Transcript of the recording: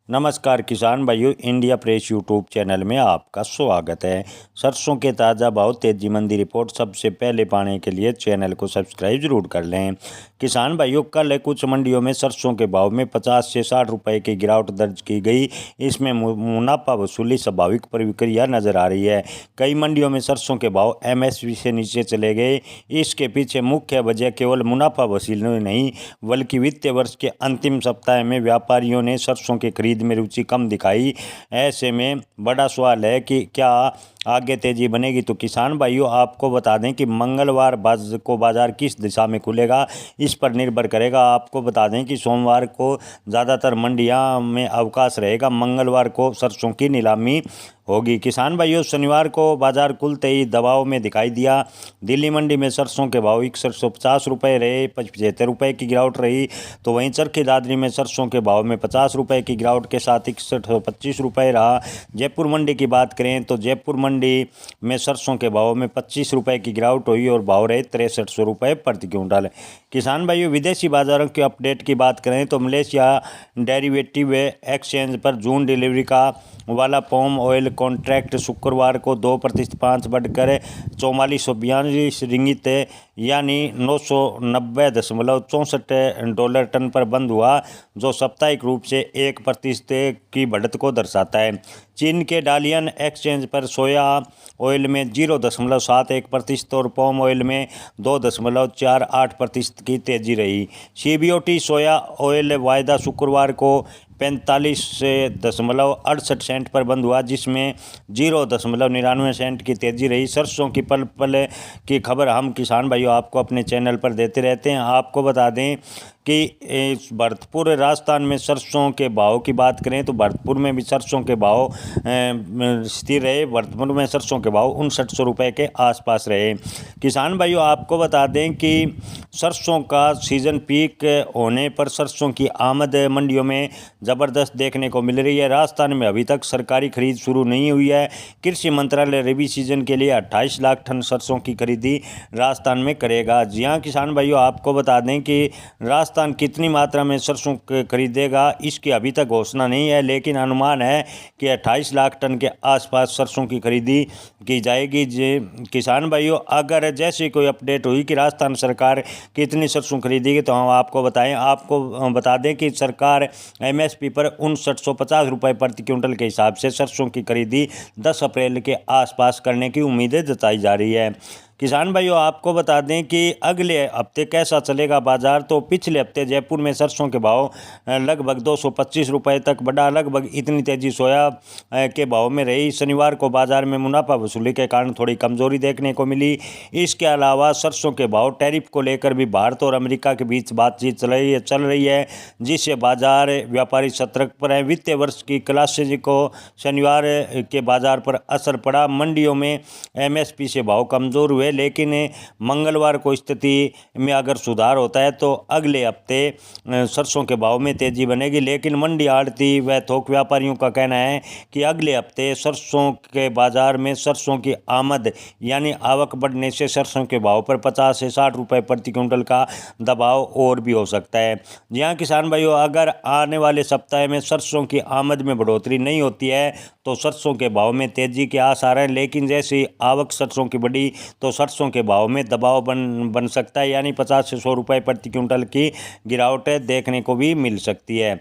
नमस्कार किसान भाइयों, इंडिया प्रेस यूट्यूब चैनल में आपका स्वागत है। सरसों के ताज़ा भाव तेजी मंदी रिपोर्ट सबसे पहले पाने के लिए चैनल को सब्सक्राइब जरूर कर लें। किसान भाइयों, कल कुछ मंडियों में सरसों के भाव में 50 से 60 रुपए की गिरावट दर्ज की गई। इसमें मुनाफा वसूली स्वाभाविक प्रक्रिया नजर आ रही है। कई मंडियों में सरसों के भाव एमएसपी से नीचे चले गए। इसके पीछे मुख्य वजह केवल मुनाफा वसूली नहीं, बल्कि वित्तीय वर्ष के अंतिम सप्ताह में व्यापारियों ने सरसों की खरीद में रुचि कम दिखाई। ऐसे में बड़ा सवाल है कि क्या आगे तेजी बनेगी। तो किसान भाइयों, आपको बता दें कि मंगलवार को बाजार किस दिशा में खुलेगा, इस पर निर्भर करेगा। आपको बता दें कि सोमवार को ज़्यादातर मंडियां में अवकाश रहेगा। मंगलवार को सरसों की नीलामी होगी। किसान भाइयों, शनिवार को बाजार खुलते ही दबाव में दिखाई दिया। दिल्ली मंडी में सरसों के भाव 6150 रुपये रहे, 75 रुपये की गिरावट रही। तो वहीं चरखी दादरी में सरसों के भाव में 50 रुपये की गिरावट के साथ 6125 रुपये रहा। जयपुर मंडी की बात करें तो जयपुर मंडी में सरसों के भाव में 25 रुपये की गिरावट हुई और भाव रहे 6300 रुपये प्रति क्विंटल। किसान भाइयों, विदेशी बाजारों के अपडेट की बात करें तो मलेशिया डेरिवेटिव एक्सचेंज पर जून डिलीवरी का वाला पाम ऑयल कॉन्ट्रैक्ट शुक्रवार को 2% बढ़कर 4442 रिंगित यानी $990.64 टन पर बंद हुआ, जो साप्ताहिक रूप से 1% की बढ़त को दर्शाता है। चीन के डालियन एक्सचेंज पर सोया ऑयल में 0.71% और पाम ऑयल में 2.48% की तेजी रही। सीबीओटी सोया ऑयल वायदा शुक्रवार को 45.68 सेंट पर बंद हुआ, जिसमें 0.99 सेंट की तेजी रही। सरसों की पल पल की खबर हम किसान भाइयों आपको अपने चैनल पर देते रहते हैं। आपको बता दें कि भरतपुर राजस्थान में सरसों के भाव की बात करें तो भरतपुर में भी सरसों के भाव स्थिर रहे। भरतपुर में सरसों के भाव 5900 रुपये के आसपास रहे। किसान भाइयों, आपको बता दें कि सरसों का सीजन पीक होने पर सरसों की आमद मंडियों में ज़बरदस्त देखने को मिल रही है। राजस्थान में अभी तक सरकारी खरीद शुरू नहीं हुई है। कृषि मंत्रालय रबी सीजन के लिए 28 लाख टन सरसों की खरीदी राजस्थान में करेगा। जी हाँ किसान भाइयों, आपको बता दें कि राजस्थान कितनी मात्रा में सरसों खरीदेगा इसकी अभी तक घोषणा नहीं है, लेकिन अनुमान है कि 28 लाख टन के आसपास सरसों की खरीदी की जाएगी। किसान भाइयों, अगर जैसी कोई अपडेट हुई कि राजस्थान सरकार कितनी सरसों खरीदेगी तो हम आपको बताएं। आपको बता दें कि सरकार एमएसपी पर 5950 रुपये प्रति क्विंटल के हिसाब से सरसों की खरीदी 10 अप्रैल के आसपास करने की उम्मीदें जताई जा रही है। किसान भाइयों, आपको बता दें कि अगले हफ्ते कैसा चलेगा बाजार। तो पिछले हफ्ते जयपुर में सरसों के भाव लगभग 225 रुपये तक बढ़ा। लगभग इतनी तेजी सोया के भाव में रही। शनिवार को बाजार में मुनाफा वसूली के कारण थोड़ी कमजोरी देखने को मिली। इसके अलावा सरसों के भाव टैरिफ को लेकर भी भारत और अमेरिका के बीच बातचीत चल रही है, जिससे बाजार व्यापारी सतर्क पर है। वित्तीय वर्ष की क्लासेज को शनिवार के बाजार पर असर पड़ा। मंडियों में एमएसपी से भाव कमजोर हुए, लेकिन मंगलवार को स्थिति में अगर सुधार होता है तो अगले हफ्ते सरसों के भाव में तेजी बनेगी। लेकिन मंडी आड़ती व थोक व्यापारियों का कहना है कि अगले हफ्ते सरसों के बाजार में सरसों की आमद यानी आवक बढ़ने से सरसों के भाव पर 50 से 60 रुपये प्रति क्विंटल का दबाव और भी हो सकता है। जी हाँ किसान भाइयों, अगर आने वाले सप्ताह में सरसों की आमद में बढ़ोतरी नहीं होती है तो सरसों के भाव में तेजी के आसार हैं। लेकिन जैसे आवक सरसों की बढ़ी तो सरसों के भाव में दबाव बन सकता है, यानी 50 से 100 रुपये प्रति क्विंटल की गिरावट देखने को भी मिल सकती है।